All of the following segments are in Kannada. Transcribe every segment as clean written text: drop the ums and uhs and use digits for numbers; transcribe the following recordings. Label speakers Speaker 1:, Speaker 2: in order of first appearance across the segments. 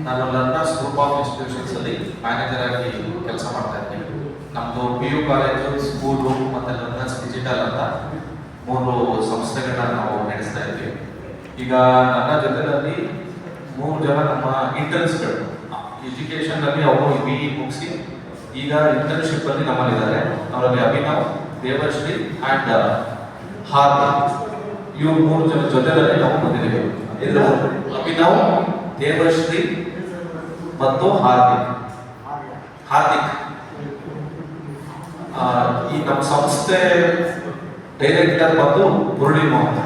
Speaker 1: ನಾನು ಲರ್ನರ್ಸ್ ಗ್ರೂಪ್ ಆಫ್ ಇನ್ಸ್ಟಿಟ್ಯೂಷನ್ಸ್ ಅಲ್ಲಿ ಮ್ಯಾನೇಜರ್ ಆಗಿ ಕೆಲಸ ಮಾಡ್ತಾ ಇದ್ದೀನಿ. ನಮ್ಮದು PU ಕಾಲೇಜು, ಸ್ಕೂಲು ಮತ್ತು ಲರ್ನರ್ಸ್ ಡಿಜಿಟಲ್ ಅಂತ 3 ಸಂಸ್ಥೆಗಳನ್ನ ನಾವು ನಡೆಸ್ತಾ ಇದ್ದೀವಿ. ಈಗ ನನ್ನ ಜೊತೆಯಲ್ಲಿ 3 ಜನ ನಮ್ಮ ಇಂಟರ್ನ್ಸ್ಗಳು ಎಜುಕೇಷನ್ ಅಲ್ಲಿ ಅವರು BE ಮುಗಿಸಿ ಈಗ ಇಂಟರ್ನ್ಶಿಪ್ ಅಲ್ಲಿ ನಮ್ಮಲ್ಲಿದ್ದಾರೆ. ಅವರಲ್ಲಿ ಅಭಿನವ್, ದೇವಶ್ರೀ ಅಂಡ್ ಹಾರ್ದಿಕ್, ಇವ್ರು 3 ಜನ ಜೊತೆಯಲ್ಲಿ ನಾವು ಬಂದಿದ್ದೀವಿ. ಇದು ಅಭಿನವ್, ದೇವಶ್ರೀ ಮತ್ತು ಹಾರ್ದಿಕ್. ಈ ನಮ್ಮ ಸಂಸ್ಥೆ ಡೈರೆಕ್ಟರ್ ಬಂದು ಮುರಳಿ ಮೋಹನ್.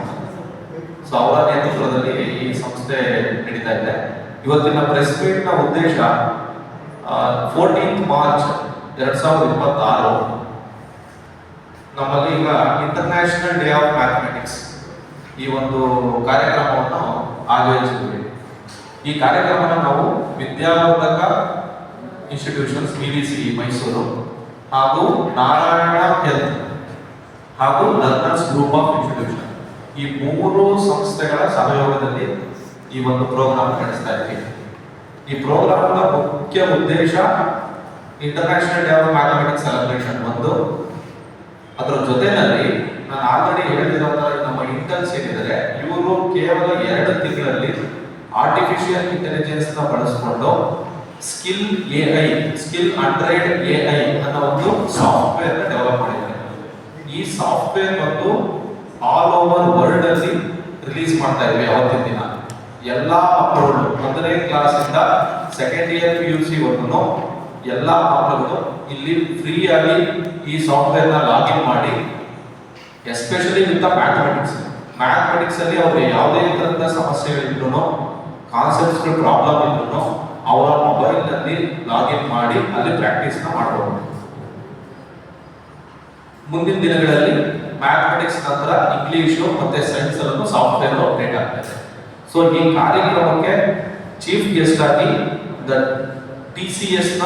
Speaker 1: ಸೊ ಅವರ ನೇತೃತ್ವದಲ್ಲಿ ಈ ಸಂಸ್ಥೆ ನಡೀತಾ ಇದೆ. ಇವತ್ತಿನ ಪ್ರೆಸ್ ಮೀಟ್ ನ ಉದ್ದೇಶ 14 ಮಾರ್ಚ್ 2026 ನಮ್ಮಲ್ಲಿ ಈಗ ಇಂಟರ್ನ್ಯಾಷನಲ್ ಡೇ ಆಫ್ ಮ್ಯಾಥಮೆಟಿಕ್ಸ್ ಈ ಒಂದು ಕಾರ್ಯಕ್ರಮವನ್ನು ಆಯೋಜಿಸಿದ್ವಿ. ಈ ಕಾರ್ಯಕ್ರಮನ ನಾವು ವಿದ್ಯಾವರ್ಧಕ ಇನ್ಸ್ಟಿಟ್ಯೂಷನ್ಸ್ PVC ಮೈಸೂರು ಹಾಗೂ ನಾರಾಯಣ ಹೆಲ್ತ್ ಹಾಗೂ ಲರ್ನರ್ಸ್ ಗ್ರೂಪ್ ಆಫ್ ಇನ್ಸ್ಟಿಟ್ಯೂಷನ್ ಈ 3 ಸಂಸ್ಥೆಗಳ ಸಹಯೋಗದಲ್ಲಿ ಈ ಒಂದು ಪ್ರೋಗ್ರಾಮ್ ನಡೆಸ್ತಾ ಇದ್ದೀವಿ. ಈ ಪ್ರೋಗ್ರಾಮ್ನ ಮುಖ್ಯ ಉದ್ದೇಶ international day of mathematics celebration ಒಂದು. ಅದರ ಜೊತೆಯಲ್ಲಿ ನಾನು ಆಲ್ರೆಡಿ ಹೇಳಿರೋ ತರ ನಮ್ಮ ಇಂಟರ್ನ್ಸ್ ಏನಿದ್ದಾರೆ ಇವರು ಕೇವಲ 2 ತಿಂಗಳಲ್ಲಿ ಆರ್ಟಿಫಿಷಿಯಲ್ ಇಂಟೆಲಿಜೆನ್ಸ್ ನ ಬಳಸಿಕೊಂಡು ಸ್ಕಿಲ್ ಅಂಡ್ರಾಯ್ಡ್ AI ಅನ್ನೋ ಒಂದು ಸಾಫ್ಟ್ವೇರ್ ನ ಡೆವಲಪ್ ಮಾಡಿದ್ದಾರೆ. ಈ ಸಾಫ್ಟ್ವೇರ್ ಬಂದು ಆಲ್ ಓವರ್ ವರ್ಲ್ಡ್ ಅಲ್ಲಿ ರಿಲೀಸ್ ಮಾಡ್ತಾ ಇದ್ವಿ. ಅವತ್ತಿನ ದಿನ ಎಲ್ಲಾ ಮಕ್ಕಳುಗಳು 1ನೇ ಕ್ಲಾಸ್ ಇಂದ 2nd ಇಯರ್ PUC ವರೆಗೂ ಎಲ್ಲಾ ಮಕ್ಕಳುಗಳು ಇಲ್ಲಿ ಫ್ರೀ ಆಗಿ ಈ ಸಾಫ್ಟ್ವೇರ್ ನ ಲಾಗಿನ್ ಮಾಡಿ, ಎಸ್ಪೆಷಲಿ ವಿತ್ ಮ್ಯಾಥಮೆಟಿಕ್ಸ್ ಅಲ್ಲಿ ಅವ್ರಿಗೆ ಯಾವುದೇ ತರಹದ ಸಮಸ್ಯೆಗಳಿದ್ರು, ಕಾನ್ಸೆಪ್ಟ್ಸ್ ಪ್ರಾಬ್ಲಮ್ ಇದ್ರು ಅವರ ಮೊಬೈಲ್ ನಲ್ಲಿ ಲಾಗಿನ್ ಮಾಡಿ ಅಲ್ಲಿ ಪ್ರಾಕ್ಟೀಸ್ ನ ಮಾಡಬಹುದು. ಮುಂದಿನ ದಿನಗಳಲ್ಲಿ ಮ್ಯಾಥಮೆಟಿಕ್ಸ್ ನಂತರ ಇಂಗ್ಲಿಷು ಮತ್ತೆ ಸೈನ್ಸ್ ಅಲ್ಲೂ ಸಾಫ್ಟ್ವೇರ್ ಅಪ್ಡೇಟ್ ಆಗ್ತದೆ. ಸೊ ಈ ಕಾರ್ಯಕ್ರಮಕ್ಕೆ ಚೀಫ್ ಗೆಸ್ಟ್ ಆಗಿ TCS ನ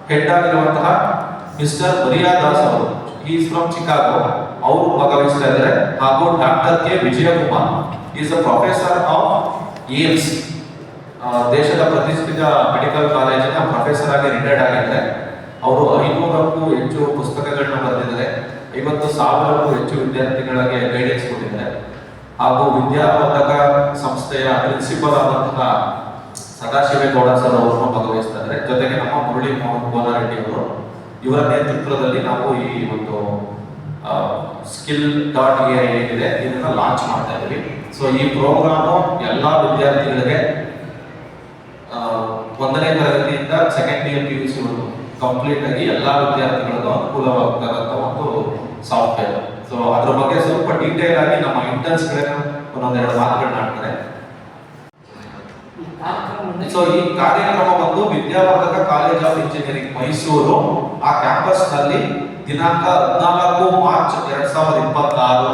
Speaker 1: ಹೆಡ್ ಆಗಿರುವಂತಹ ಮಿಸ್ಟರ್ ಮರಿಯಾದಾಸ್ ಅವರು, ಈಸ್ ಫ್ರಮ್ ಚಿಕಾಗೋ, ಅವರು ಭಾಗವಹಿಸ್ತಾ ಇದ್ದಾರೆ. ಹಾಗೂ doctor K Vijayakumar, is a professor of AIIMS, ದೇಶದ ಪ್ರತಿಷ್ಠಿತ ಮೆಡಿಕಲ್ ಕಾಲೇಜಿನ ಪ್ರೊಫೆಸರ್ ಆಗಿ ರಿಟೈರ್ಡ್ ಆಗಿದ್ದಾರೆ. ಅವರು 500ಕ್ಕೂ ಹೆಚ್ಚು ಪುಸ್ತಕಗಳನ್ನ ಬರೆದಿದ್ದಾರೆ. 50,000ಕ್ಕೂ ಹೆಚ್ಚು ವಿದ್ಯಾರ್ಥಿಗಳಿಗೆ ಗೈಡೆನ್ಸ್ ಕೊಟ್ಟಿದ್ದಾರೆ. ಹಾಗೂ ವಿದ್ಯಾವರ್ಧಕ ಸಂಸ್ಥೆಯ ಪ್ರಿನ್ಸಿಪಲ್ ಆದಂತಹ ಸದಾಶಿವೇಗೌಡ ಸರ್ ಅವರನ್ನು ಭಾಗವಹಿಸ್ತಾ ಇದ್ದಾರೆ. ಜೊತೆಗೆ ನಮ್ಮ ಮುರಳಿ ಮೋಹನ್ ಗೋನಾರೆಡ್ಡಿ ಅವರು, ಇವರ ನೇತೃತ್ವದಲ್ಲಿ ನಾವು ಈ ಒಂದು Skill.ai ಏನಿದೆ ಇದನ್ನ ಲಾಂಚ್ ಮಾಡ್ತಾ ಇದ್ದೀವಿ. ಸೊ ಈ ಪ್ರೋಗ್ರಾಮು ಎಲ್ಲಾ ವಿದ್ಯಾರ್ಥಿಗಳಿಗೆ 1ನೇ ತರಗತಿಯಿಂದ 2nd ಇಯರ್ PUC ವರೆಗೂ ಕಂಪ್ಲೀಟ್ ಆಗಿ ಎಲ್ಲಾ ವಿದ್ಯಾರ್ಥಿಗಳಿಗೂ ಅನುಕೂಲವಾಗ್ತಕ್ಕಂಥ ಒಂದು ಸಾಫ್ಟ್ವೇರ್. ಸೊ ಅದ್ರ ಬಗ್ಗೆ ಸ್ವಲ್ಪ ಡೀಟೇಲ್ ಆಗಿ ನಮ್ಮ ಇಂಟರ್ನ್ಸ್ ಗಳನ್ನ ಒಂದೊಂದೆರಡು ಮಾತುಗಳನ್ನ ಆಡ್ತಾರೆ. ಸೊ ಈ ಕಾರ್ಯಕ್ರಮ ಬಂದು ವಿದ್ಯಾವರ್ಧಕ ಕಾಲೇಜ್ ಆಫ್ ಇಂಜಿನಿಯರಿಂಗ್ ಮೈಸೂರು ಆ ಕ್ಯಾಂಪಸ್ ನಲ್ಲಿ ದಿನಾಂಕ 14 ಮಾರ್ಚ್ 2026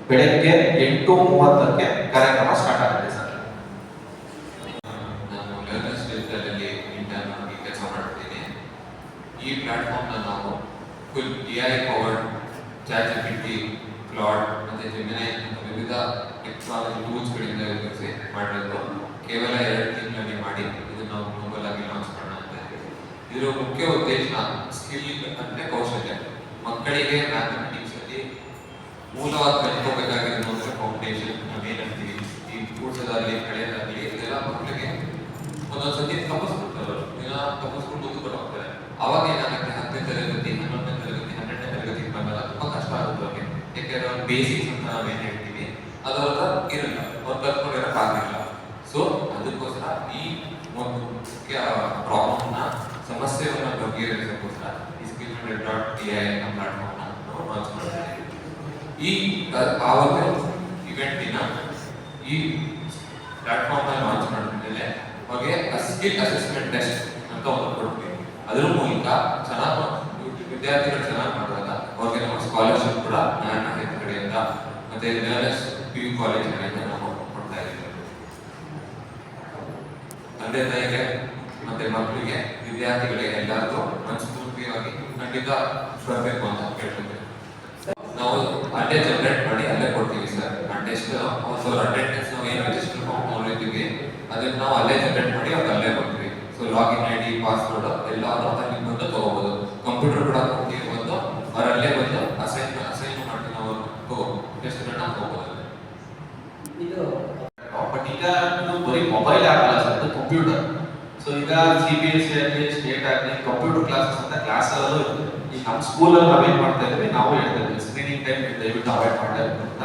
Speaker 1: ಬೆಳಗ್ಗೆ 8:30ಕ್ಕೆ ಕಾರ್ಯಕ್ರಮ ಸ್ಟಾರ್ಟ್ ಆಗುತ್ತೆ ಸರ್.
Speaker 2: ನಾನು ಲರ್ನರ್ಸ್ ಡಿಜಿಟಲ್ ಅಲ್ಲಿ ಇಂಟರ್ನ್ ಆಗಿ ಕೆಲಸ ಮಾಡ್ತಿದ್ದೀನಿ. ಈ ಪ್ಲಾಟ್ಫಾರ್ಮ್ ನಾವು full AI powered ChatGPT, Claude ಮತ್ತೆ Gemini ಅಂತ ವಿವಿಧ ಟೆಕ್ನಾಲಜಿ ಟೂಲ್ಸ್ ಗಳಿಂದ ಉಪಯೋಗಿಸಿ ಮಾಡಿರೋದು. ಕೇವಲ 2 ತಿಂಗಳಲ್ಲಿ ಮಾಡಿ ಇದನ್ನು ನಾವು ಗ್ಲೋಬಲ್ ಆಗಿ ಲಾಂಚ್ ಮಾಡೋಣ ಅಂತ ಇದ್ದೀವಿ. ಇದರ ಮುಖ್ಯ ಉದ್ದೇಶ ಸ್ಕಿಲ್ ಅಂದ್ರೆ ಕೌಶಲ್ಯ. ಮಕ್ಕಳಿಗೆ ಮ್ಯಾಥಮೆಟಿಕ್ಸ್ ಅಲ್ಲಿ ಮೂಲವಾಗಿ ಕಲ್ತ್ಕೋಬೇಕಾಗಿರೋದು ಅಂದ್ರೆ ಫೌಂಡೇಶನ್ ನಾವೇನಂತೀವಿ, ಈ ಕೂಡ್ಸೋದಾಗ್ಲಿ ಕಳೆಯೋದಾಗ್ಲಿ ಇದೆಲ್ಲ ಮಕ್ಕಳಿಗೆ ಒಂದೊಂದ್ಸತಿ ತಪ್ಪಿಸ್ಬಿಡ್ತಾರೆ, ತಪ್ಪಿಸ್ಕೊಂಡು ಮುಂದೆ ಹೋಗ್ತಾರೆ. ಅವಾಗ ಏನಾಗುತ್ತೆ 10ನೇ ತರಗತಿ 11ನೇ ತರಗತಿ 12ನೇ ತರಗತಿ ಬಂದಾಗ ತುಂಬಾ ಕಷ್ಟ ಆಗುತ್ತೆ ಅವ್ರಿಗೆ. ಯಾಕೆಂದ್ರೆ ಅವ್ರ ಬೇಸಿಕ್ಸ್ ಅಂತ ನಾವೇನ್ ಹೇಳ್ತೀವಿ ಅದು ಅವ್ರ ಇರಲ್ಲ, ಅವ್ರು ಕಲ್ತ್ಕೊಂಡಿರಕ್ಕಾಗಿಲ್ಲ. ಸೊ ಅದಕ್ಕೋಸ್ಕರ ಈ ಒಂದು ಮುಖ್ಯ ಪ್ರಾಬ್ಲಮ್ನ ಸಮಸ್ಯೆಗಳನ್ನ ಬಗೆಹರಿಸೋಕ್ಕೋಸ್ಕರ ಈ Skill.ai ಅನ್ನೋ ಪ್ಲಾಟ್ಫಾರ್ಮ್ ನಾವು ಲಾಂಚ್ ಮಾಡ್ತೀವಿ. ಈ ಆವತ್ತು ಇವೆಂಟ್ ದಿನ ಈ ಪ್ಲಾಟ್ಫಾರ್ಮ್ ಲಾಂಚ್ ಮಾಡಿದ್ಮೇಲೆ ಅವ್ರಿಗೆ ಸ್ಕಿಲ್ ಅಸೆಸ್ಮೆಂಟ್ ಟೆಸ್ಟ್ ಅಂತ ಒಂದು ಕೊಡ್ತೀವಿ. ಅದ್ರ ಮೂಲಕ ಚೆನ್ನಾಗಿ ವಿದ್ಯಾರ್ಥಿಗಳು ಚೆನ್ನಾಗಿ ಮಾಡಿದಾಗ ಅವ್ರಿಗೆ ನಮ್ಮ ಸ್ಕಾಲರ್ಶಿಪ್ ಕೂಡ ನಾರಾಯಣ ಹೆಲ್ತ್ ಕಡೆಯಿಂದ ಮತ್ತೆ ಲರ್ನರ್ಸ್ PU ಕಾಲೇಜ್ ಕಡೆಯಿಂದ ನಾವು ಕೊಡ್ತಾ ಇದ್ದೀವಿ. ತಂದೆ ತಾಯಿಗೆ ಮತ್ತೆ ಮಕ್ಕಳಿಗೆ ವಿದ್ಯಾರ್ಥಿಗಳಿಗೆ ಎಲ್ಲರಿಗೂ ಮನಸ್ಫೂರ್ತಿಯಾಗಿ ಖಂಡಿತ ಬರಬೇಕು ಅಂತ ಕೇಳ್ಕೊತೀವಿ. ನಾವು ಅಲ್ಲೇ ಜನರೇಟ್ ಮಾಡಿ ಅಲ್ಲೇ ಕೊಡ್ತೀವಿ ಸರ್. ಟೆಸ್ಟ್ ಅಟೆಂಡೆನ್ಸ್ ನಾವು ಏನು ರಿಜಿಸ್ಟರ್ ಮಾಡ್ಕೊಂಡಿದ್ದೀವಿ ಅದನ್ನ ನಾವು ಅಲ್ಲೇ ಜನರೇಟ್ ಮಾಡಿ ಪಾಸ್ವರ್ಡ್ ಎಲ್ಲಾದ್ರೂ ಅಲ್ಲಿ ಬಂದು ತಗೋಬಹುದು. ಕಂಪ್ಯೂಟರ್ ಕೂಡ ಹೋಗಿ ಬಂದು ಅವರಲ್ಲೇ ಬಂದು ಅಸೈನ್ ಮಾಡಿ ನಾವು ಟೆಸ್ಟ್ಗಳನ್ನ ತಗೋಬಹುದು. ಬಟ್ ಈಗ ಇದು ಬರೀ ಮೊಬೈಲ್ ಆಗಲ್ಲ ಸರ್, ಇದು ಕಂಪ್ಯೂಟರ್. ಸೊ ಈಗ CBSE ಆಗಲಿ ಸ್ಟೇಟ್ ಆಗಲಿ ಕಂಪ್ಯೂಟರ್ ಕ್ಲಾಸಸ್ ಅಂತ ಕ್ಲಾಸ್ ಅಲ್ಲೂ ಇರುತ್ತೆ. ಈಗ ನಮ್ಮ ಸ್ಕೂಲಲ್ಲಿ ನಾವೇನ್ ಮಾಡ್ತಾ ಇದ್ವಿ, ನಾವು ಹೇಳ್ತಾ ಇದ್ವಿ ಸ್ಕ್ರೀನಿಂಗ್ ಟೈಮ್ ದಯವಿಟ್ಟು ಅವಾಯ್ಡ್ ಮಾಡಬೇಕು ಅಂತ.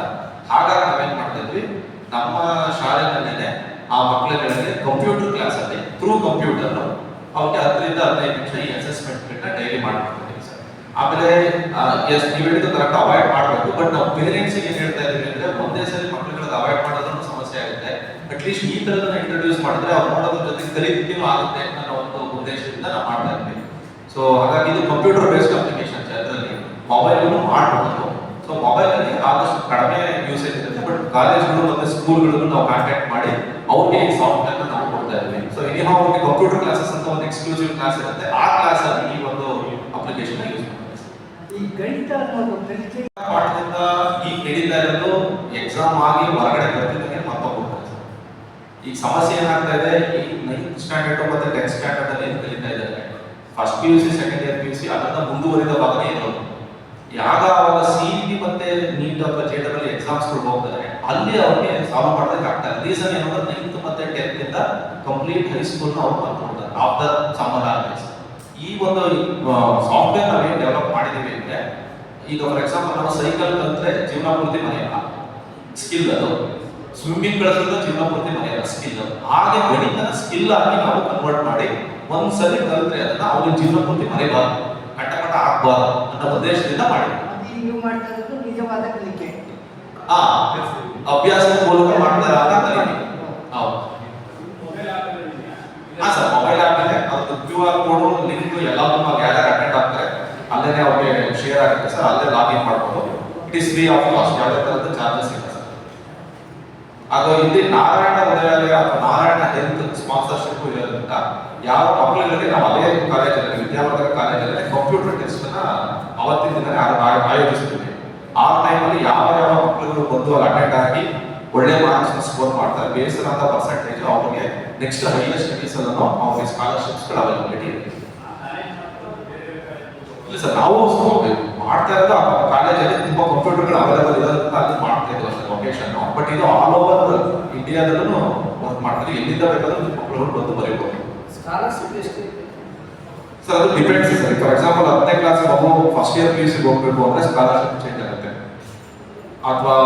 Speaker 2: ಹಾಗಾಗಿ ನಾವೇನ್ ಮಾಡ್ತಾ ಇದ್ವಿ, ನಮ್ಮ ಶಾಲೆನಲ್ಲೇ ಆ ಮಕ್ಕಳುಗಳಿಗೆ ಕಂಪ್ಯೂಟರ್ ಕ್ಲಾಸ್ ಅಲ್ಲಿ ಥ್ರೂ ಕಂಪ್ಯೂಟರ್ ಅವ್ರಿಗೆ 10 ರಿಂದ 15 ನಿಮಿಷ ಈ ಅಸೆಸ್ಮೆಂಟ್ ಡೈಲಿ ಮಾಡ್ಕೊಡ್ತೀವಿ ಸರ್. ಆಮೇಲೆ ಎಸ್ ನೀವು ಹೇಳಿದ್ದು ಕರೆಕ್ಟ್ ಅವಾಯ್ಡ್ ಮಾಡಬೇಕು, ಬಟ್ ನಾವು ಪೇರೆಂಟ್ಸ್ ಏನ್ ಹೇಳ್ತಾ ಇದೀವಿ ಅಂದ್ರೆ ಒಂದೇ ಸರಿ ಮಕ್ಕಳುಗಳಿಗೆ ಅವಾಯ್ಡ್ ಮಾಡೋದ್ರೂ ಸಮಸ್ಯೆ ಆಗುತ್ತೆ. ಅಟ್ಲೀಸ್ಟ್ ಈ ತರದನ್ನ ಇಂಟ್ರೊಡ್ಯೂಸ್ ಮಾಡಿದ್ರೆ ಅವ್ರು ನೋಡೋದ್ರ ಜೊತೆಗೆ ಕಲಿತೀನೂ ಆಗುತ್ತೆ ಅನ್ನೋ ಒಂದು ಉದ್ದೇಶದಿಂದ ನಾವು ಮಾಡ್ತಾ ಇದ್ವಿ. ಸೊ ಹಾಗಾಗಿ ಇದು ಕಂಪ್ಯೂಟರ್ ಬೇಸ್ಡ್ ಅಪ್ಲಿಕೇಶನ್, ಅದರಲ್ಲಿ ಮೊಬೈಲ್ ಮಾಡಬಹುದು. ಸೊ ಮೊಬೈಲ್ ಅಲ್ಲಿ ಆದಷ್ಟು ಕಡಿಮೆ ಯೂಸೇಜ್ ಇರುತ್ತೆ, ಬಟ್ ಕಾಲೇಜ್ಗಳು ಮತ್ತೆ ಸ್ಕೂಲ್ಗಳನ್ನು ನಾವು ಕಾಂಟ್ಯಾಕ್ಟ್ ಮಾಡಿ ಅವ್ರಿಗೆ ಈ ಸಾಫ್ಟ್ವೇರ್ ನಾವು ಕೊಡ್ತಾ ಇದ್ವಿ. ಸೊ ಇನಿಹಾ ಅವ್ರಿಗೆ ಕಂಪ್ಯೂಟರ್ ಕ್ಲಾಸಸ್ ಅಂತ ಒಂದು ಎಕ್ಸ್ಕ್ಲೂಸಿವ್ ಕ್ಲಾಸ್ ಇರುತ್ತೆ, ಆ ಕ್ಲಾಸ್ ಅಲ್ಲಿ ಈ ಒಂದು ಅಪ್ಲಿಕೇಶನ್ ಯೂಸ್
Speaker 3: ಈ ಗಣಿತ ಅನ್ನೋದು ಪರಿಚಯ
Speaker 2: ಪಾಠದಿಂದ ಈಗ ನಡೀತಾ ಇರೋದು ಎಕ್ಸಾಮ್ ಆಗಿ ಹೊರಗಡೆ ಬರ್ತಿದ್ದಂಗೆ ಮತ್ತೊಬ್ಬ ಈಗ ಸಮಸ್ಯೆ ಏನಾಗ್ತಾ ಇದೆ, ಈ 9th ಸ್ಟ್ಯಾಂಡರ್ಡ್ ಮತ್ತೆ 10th ಸ್ಟ್ಯಾಂಡರ್ಡ್ ಅಲ್ಲಿ ಏನ್ ಕಲಿತಾ ಇದ್ದಾರೆ, first PUC second year PUC ಅದನ್ನ ಮುಂದುವರಿದ ಭಾಗನೇ ಇರೋದು. ಯಾವಾಗ ಅವಾಗ CET ಮತ್ತೆ ನೀಟ್ ಅಥವಾ JEE ಎಕ್ಸಾಮ್ಸ್ ಹೋಗ್ತಾರೆ, ಅಲ್ಲಿ ಅವ್ರಿಗೆ ಸಾಲ್ವ್ ಮಾಡೋದಕ್ಕೆ ಆಗ್ತಾ ಇಲ್ಲ. ರೀಸನ್ ಏನಂದ್ರೆ 9th ಮತ್ತೆ 10th ಇಂದ ಕಂಪ್ಲೀಟ್ ಹೈಸ್ಕೂಲ್ ಅವ್ರು ಬಂದ್ಕೊಡ್ತಾರೆ ಆಫ್ಟರ್ ಸಮ್ಮರ್ ಹಾಲಿಡೇಸ್. ಈ ಒಂದು ಸಾಫ್ಟ್ವೇರ್ ನಾವೇನು ಡೆವಲಪ್ ಮಾಡಿದೀವಿ ಅಂದ್ರೆ, ಈಗ ಫಾರ್ ಎಕ್ಸಾಂಪಲ್ ನಾವು ಸೈಕಲ್ ಕಲಿತ್ರೆ ಜೀವನ ಪೂರ್ತಿ ಮನೆಯಲ್ಲ, ಸ್ಕಿಲ್ ಅದು. ಸ್ವಿಮ್ಮಿಂಗ್ ಕಲಿಸಿದ್ರೆ ಜೀವನ ಪೂರ್ತಿ ಮನೆಯಲ್ಲ, ಸ್ಕಿಲ್. ಹಾಗೆ ಗಣಿತನ ಸ್ಕಿಲ್ ಆಗಿ ನಾವು ಕನ್ವರ್ಟ್ ಮಾಡಿ ಒಂದ್ಸಲಿ ಕಲಿತ್ರೆ ಅದನ್ನ ಅವ್ರಿಗೆ ಜೀವನ ಪೂರ್ತಿ ಮರೆಯಬಾರ್ದು, ಕಟ್ಟ ಆಗ್ಬಾರ್ದು ಅನ್ನೋ ಉದ್ದೇಶದಿಂದ ಮಾಡಿದ್ವಿ.
Speaker 3: ನೀವು ಮಾಡ್ತಾ ಇರೋದು ನಿಜವಾದ ಕಲಿಕೆ.
Speaker 2: ಅಭ್ಯಾಸದ ಮೂಲಕ ಮಾಡ್ತಾರ ಕಲಿಕೆ. ಹೌದು ಸರ್, ಮೊಬೈಲ್ ಆದ್ಮೇಲೆ ಅದು QR ಕೋಡ್ ಲಿಂಕ್ ಎಲ್ಲದನ್ನು ಯಾರು ಅಟೆಂಡ್ ಆಗ್ತಾರೆ ಅಲ್ಲೇನೆ ಅವ್ರಿಗೆ ಶೇರ್ ಆಗುತ್ತೆ ಸರ್, ಅಲ್ಲೇ ಲಾಗಿನ್ ಮಾಡ್ಬೋದು. It is free of cost, ಯಾವುದೇ ತರದ್ದು ಚಾರ್ಜಸ್ ಇಲ್ಲ ಸರ್. ಅದು ಇಲ್ಲಿ ನಾರಾಯಣ ಉದಯಾಲಯ ಅಥವಾ ನಾರಾಯಣ ಹೆಲ್ತ್ ಸ್ಪಾನ್ಸರ್ಶಿಪ್ ಇರೋದ್ರಿಂದ ಯಾವ ಮಕ್ಕಳುಗಳಿಗೆ ನಾವು ಅದೇ ಕಾಲೇಜಲ್ಲಿ ವಿದ್ಯಾವರ್ಧಕ ಕಾಲೇಜಲ್ಲಿ ಕಂಪ್ಯೂಟರ್ ಟೆಸ್ಟ್ ಅನ್ನ ಅವತ್ತಿನ ದಿನ ಆಯೋಜಿಸ್ತೀವಿ. ಆ ಟೈಮಲ್ಲಿ ಯಾವ ಮಕ್ಕಳುಗಳು ಬಂದು ಅಲ್ಲಿ ಅಟೆಂಡ್ ಆಗಿ ಒಳ್ಳೆ ಮಾರ್ಕ್ಸ್ ಸ್ಕೋರ್ ಮಾಡ್ತಾರೆ, ಬೇಸರ ಅಂತ ಪರ್ಸೆಂಟೇಜ್ ಅವ್ರಿಗೆ ನೆಕ್ಸ್ಟ್ ಹೈಯರ್ ಸ್ಟಡೀಸ್ ಅನ್ನು ಅವ್ರಿಗೆ ಸ್ಕಾಲರ್ಶಿಪ್ಸ್ ಅವೈಲಬಿಲಿಟಿ ಇದೆ. ಇಲ್ಲ ಸರ್, ನಾವು ಮಾಡ್ತಾ ಇರೋದು ಆ ಕಾಲೇಜಲ್ಲಿ ತುಂಬಾ ಕಂಪ್ಯೂಟರ್ಗಳು ಅವೈಲೇಬಲ್ ಇರೋದ್ರಿಂದ ಅಲ್ಲಿ ಮಾಡ್ತಾ ಇದ್ದೀವಿ ಸರ್ ಲೊಕೇಶನ್. ಬಟ್ ಇದು ಆಲ್ ಓವರ್ ಇಂಡಿಯಾದಲ್ಲೂ ವರ್ಕ್ ಮಾಡ್ತಾರೆ, ಎಲ್ಲಿಂದ ಬೇಕಾದ್ರೂ ಮಕ್ಕಳುಗಳು ಬಂದು ಬರೀಬಹುದು.
Speaker 3: ಸ್ಕಾಲರ್ಶಿಪ್ ಎಷ್ಟು
Speaker 2: ಸರ್ ಅದು ಡಿಪೆಂಡ್ಸ್ ಸರ್. ಫಾರ್ ಎಕ್ಸಾಂಪಲ್ 10ನೇ ಕ್ಲಾಸ್ ಮಗು ಫಸ್ಟ್ ಇಯರ್ PUC ಹೋಗ್ಬೇಕು ಅಂದ್ರೆ ಸ್ಕಾಲರ್ಶಿಪ್ ಚೇಂಜ್ ಆಗುತ್ತೆ. ಅಥವಾ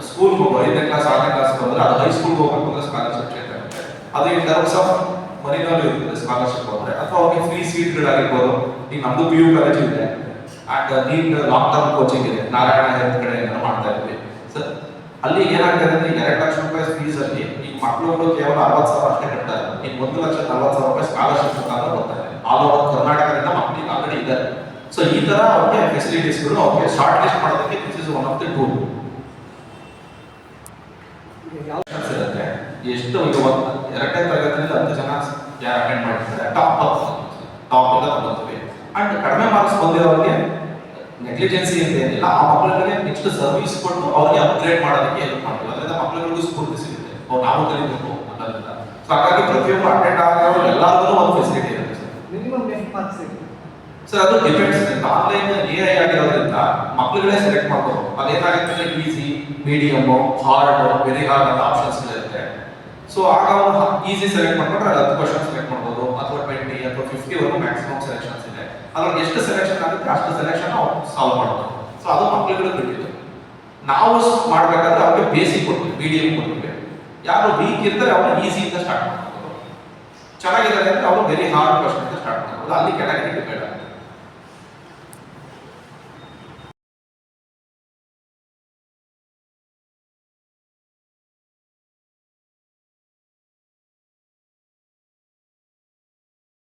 Speaker 2: ಸ್ಕೂಲ್ ಮಗು 5ನೇ ಕ್ಲಾಸ್ 6ನೇ ಕ್ಲಾಸ್ ಬಂದ್ರೆ ಅದು ಹೈಸ್ಕೂಲ್ ಹೋಗ್ಬೇಕು ಅಂದ್ರೆ ಸ್ಕಾಲರ್ಶಿಪ್ ಚೇಂಜ್ ಆಗುತ್ತೆ. ಅದು ಇನ್ ಟರ್ಮ್ಸ್ ಆಫ್ ಮನಿನಲ್ಲಿ ಇರುತ್ತೆ ಸ್ಕಾಲರ್ಶಿಪ್ ಹೋದ್ರೆ. ಅಥವಾ ಅವ್ರಿಗೆ ಫ್ರೀ ಸೀಟ್ಗಳಾಗಿರ್ಬೋದು. ಈಗ ನಮ್ದು PU ಕಾಲೇಜ್ ಇದೆ and NEET long term coaching ಇದೆ, ನಾರಾಯಣ ಹೆಲ್ತ್ ಕಡೆ ಮಾಡ್ತಾ ಇದ್ವಿ ಸರ್. ಅಲ್ಲಿ ಏನಾಗ್ತದೆ ಅಂದ್ರೆ 2 ಲಕ್ಷ ರೂಪಾಯಿ ಫೀಸ್ ಅಲ್ಲಿ ಈ ಮಕ್ಕಳುಗಳು ಕೇವಲ 60,000 ಅಷ್ಟೇ ಕಟ್ತಾರೆ. ಈಗ 1,40,000 ರೂಪಾಯಿ ಸ್ಕಾಲರ್ಶಿಪ್ ಮುಖಾಂತರ ಬರ್ತಾರೆ. ಆಲ್ ಓವರ್ ಕರ್ನಾಟಕದಿಂದ ಮಕ್ಕಳಿಗೆ ಆಲ್ರೆಡಿ ಇದ್ದಾರೆ. ಸೊ ಈ ತರ ಅವ್ರಿಗೆ ಫೆಸಿಲಿಟೀಸ್ಗಳು ಅವ್ರಿಗೆ ಶಾರ್ಟ್ ಲಿಸ್ಟ್ ಮಾಡೋದಕ್ಕೆ this is one of the tool. ಇರುತ್ತೆ ಎಷ್ಟು ಈಗ 2ನೇ ತರಗತಿಯಲ್ಲಿ 10 ಜನ ಯಾರು ಅಟೆಂಡ್ ಮಾಡಿರ್ತಾರೆ ಟಾಪ್ ಇಂದ ಬಂದ್ವಿ. ಅಂಡ್ ಕಡಿಮೆ ಮಾರ್ಕ್ಸ್ ಬಂದಿರೋರಿಗೆ ನೆಗ್ಲಿಜೆನ್ಸಿ ಅಂತ ಏನಿಲ್ಲ, ಆ ಮಕ್ಕಳಿಗೆ ನೆಕ್ಸ್ಟ್ ಸರ್ವಿಸ್ ಕೊಟ್ಟು ಅವ್ರಿಗೆ ಅಪ್ಗ್ರೇಡ್ ಮಾಡೋದಕ್ಕೆ ಹೆಲ್ಪ್ ಮಾಡ್ತೀವಿ. ಅದರಿಂದ ಮಕ್ಕಳಿಗೂ ಸ್ಫೂರ್ತಿ ಸಿಗುತ್ತೆ, ಅವ್ರು ನಾವು ಕಲಿಬೇಕು ಅನ್ನೋದ್ರಿಂದ. ಸೊ ಹಾಗಾಗಿ ಪ್ರತಿಯೊಬ್ಬರು ಅಟೆಂಡ್ ಆಗಿರೋ ಎಲ್ಲರಿಗೂ ಒಂದು ಫೆಸಿಲಿಟಿ ಇರುತ್ತೆ ಸರ್.
Speaker 3: ಮಿನಿಮಮ್ ಎಷ್ಟು ಮಾರ್ಕ್ಸ್ ಇದೆ
Speaker 2: ಸರ್? ಅದು ಡಿಪೆಂಡ್ಸ್. ಆನ್ಲೈನ್ AI ಆಗಿರೋದ್ರಿಂದ ಮಕ್ಕಳುಗಳೇ ಸೆಲೆಕ್ಟ್ ಮಾಡ್ಬೋದು. ಅದೇನಾಗುತ್ತೆ ಅಂದ್ರೆ easy, medium, hard, very hard ಅಂತ ಆಪ್ಷನ್ಸ್ ಇರುತ್ತೆ. ಸೊ ಆಗ ಅವರು ಈಸಿ ಸೆಲೆಕ್ಟ್ ಮಾಡ್ಕೊಂಡ್ರೆ 10 ಕ್ವಶನ್ ಸೆಲೆಕ್ಟ್ ಮಾಡ್ಬೋದು, ಅಥವಾ 20 ಅಥವಾ 50 ವರೆಗೂ ಮ್ಯಾಕ್ಸಿಮಮ್ ಸೆಲೆಕ್ಷನ್ಸ್ ಇದೆ. ಅದ್ರಲ್ಲಿ ಎಷ್ಟು ಸೆಲೆಕ್ಷನ್ ಆಗುತ್ತೆ ಅಷ್ಟು ಸೆಲೆಕ್ಷನ್ ಸಾಲ್ವ್ ಮಾಡ್ಬೋದು. ಸೊ ಅದು ಮಕ್ಕಳುಗಳು ಬಿಟ್ಟಿದೆ. ನಾವು ಮಾಡ್ಬೇಕಾದ್ರೆ ಅವ್ರಿಗೆ ಬೇಸಿಕ್ ಕೊಡ್ತೀವಿ, ಮೀಡಿಯಂ ಕೊಡ್ತೀವಿ. ಯಾರು ವೀಕ್ ಇರ್ತಾರೆ ಅವ್ರು ಈಸಿಯಿಂದ ಸ್ಟಾರ್ಟ್ ಮಾಡ್ಬೋದು. ಚೆನ್ನಾಗಿದ್ದಾರೆ ಅಂದ್ರೆ ಅವರು ವೆರಿ ಹಾರ್ಡ್ ಕ್ವಶನ್ ಸ್ಟಾರ್ಟ್ ಮಾಡ್ಬೋದು. ಅಲ್ಲಿ ಕೆಳಗೆ ಡಿಪೆಂಡ್ ಆಗುತ್ತೆ.